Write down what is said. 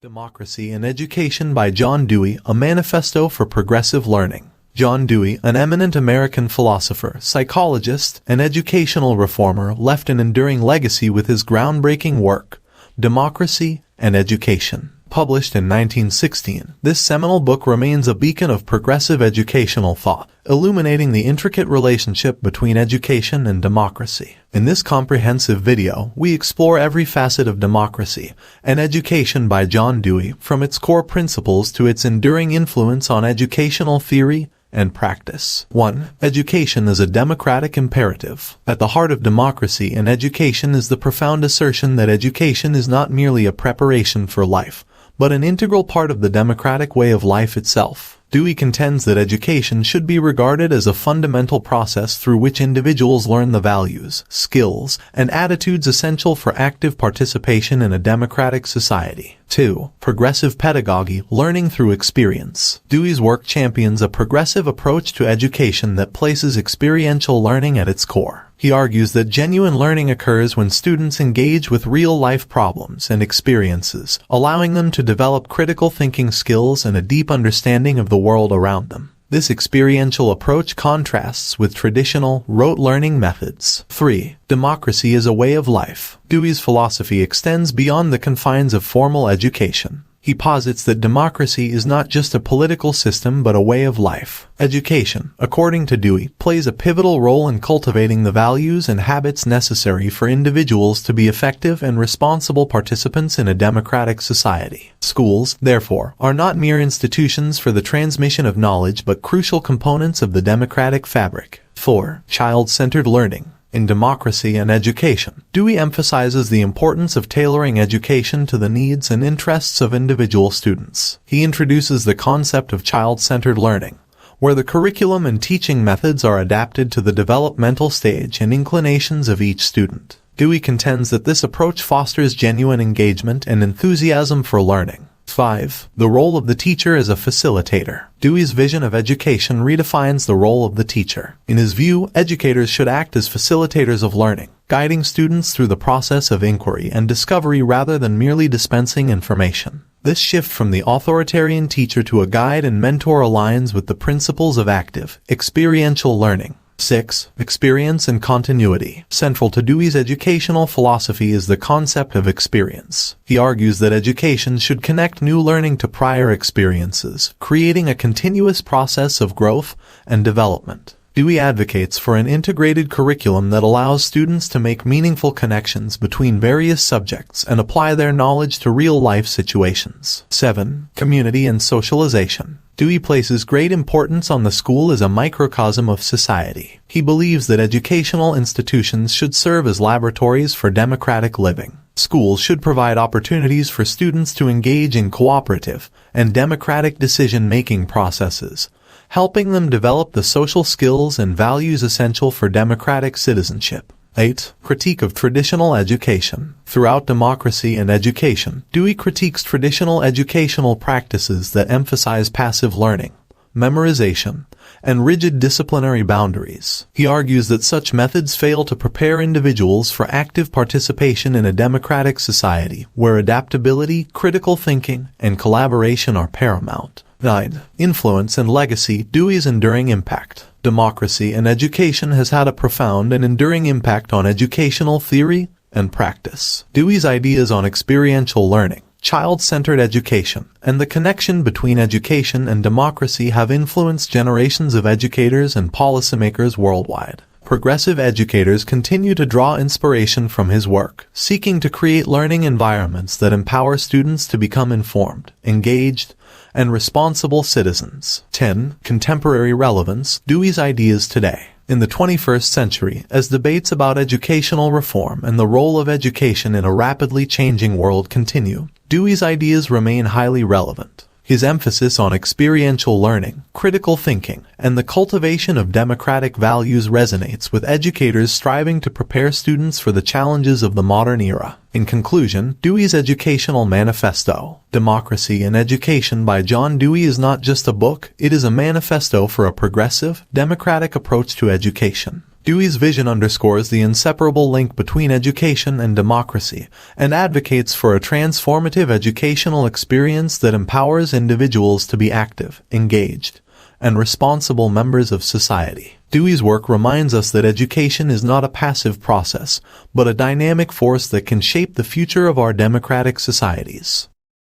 Democracy and Education by John Dewey, a Manifesto for Progressive Learning. John Dewey, an eminent American philosopher, psychologist, and educational reformer, left an enduring legacy with his groundbreaking work, Democracy and Education. Published in 1916, this seminal book remains a beacon of progressive educational thought, illuminating the intricate relationship between education and democracy. In this comprehensive video, we explore every facet of democracy and education by John Dewey, from its core principles to its enduring influence on educational theory and practice. 1. Education is a democratic imperative. At the heart of democracy and education is the profound assertion that education is not merely a preparation for life, but an integral part of the democratic way of life itself. Dewey contends that education should be regarded as a fundamental process through which individuals learn the values, skills, and attitudes essential for active participation in a democratic society. 2. Progressive pedagogy, learning through experience. Dewey's work champions a progressive approach to education that places experiential learning at its core. He argues that genuine learning occurs when students engage with real-life problems and experiences, allowing them to develop critical thinking skills and a deep understanding of the world around them. This experiential approach contrasts with traditional, rote learning methods. 3. Democracy is a way of life. Dewey's philosophy extends beyond the confines of formal education. He posits that democracy is not just a political system but a way of life. Education, according to Dewey, plays a pivotal role in cultivating the values and habits necessary for individuals to be effective and responsible participants in a democratic society. Schools, therefore, are not mere institutions for the transmission of knowledge but crucial components of the democratic fabric. 4. Child-centered learning. In Democracy and Education, Dewey emphasizes the importance of tailoring education to the needs and interests of individual students. He introduces the concept of child-centered learning, where the curriculum and teaching methods are adapted to the developmental stage and inclinations of each student. Dewey contends that this approach fosters genuine engagement and enthusiasm for learning. 5. The role of the teacher as a facilitator. Dewey's vision of education redefines the role of the teacher. In his view, educators should act as facilitators of learning, guiding students through the process of inquiry and discovery rather than merely dispensing information. This shift from the authoritarian teacher to a guide and mentor aligns with the principles of active, experiential learning. 6. Experience and continuity. Central to Dewey's educational philosophy is the concept of experience. He argues that education should connect new learning to prior experiences, creating a continuous process of growth and development. Dewey advocates for an integrated curriculum that allows students to make meaningful connections between various subjects and apply their knowledge to real-life situations. 7. Community and socialization. Dewey places great importance on the school as a microcosm of society. He believes that educational institutions should serve as laboratories for democratic living. Schools should provide opportunities for students to engage in cooperative and democratic decision-making processes, helping them develop the social skills and values essential for democratic citizenship. 8. Critique of traditional education. Throughout Democracy and Education, Dewey critiques traditional educational practices that emphasize passive learning, memorization, and rigid disciplinary boundaries. He argues that such methods fail to prepare individuals for active participation in a democratic society where adaptability, critical thinking, and collaboration are paramount. 9. Influence and legacy. Dewey's enduring impact. Democracy and Education has had a profound and enduring impact on educational theory and practice. Dewey's ideas on experiential learning, child-centered education, and the connection between education and democracy have influenced generations of educators and policymakers worldwide. Progressive educators continue to draw inspiration from his work, seeking to create learning environments that empower students to become informed, engaged, and responsible citizens. 10. Contemporary relevance. Dewey's ideas today. In the 21st century, as debates about educational reform and the role of education in a rapidly changing world continue, Dewey's ideas remain highly relevant. His emphasis on experiential learning, critical thinking, and the cultivation of democratic values resonates with educators striving to prepare students for the challenges of the modern era. In conclusion, Dewey's educational manifesto, Democracy and Education by John Dewey, is not just a book, it is a manifesto for a progressive, democratic approach to education. Dewey's vision underscores the inseparable link between education and democracy, and advocates for a transformative educational experience that empowers individuals to be active, engaged, and responsible members of society. Dewey's work reminds us that education is not a passive process, but a dynamic force that can shape the future of our democratic societies.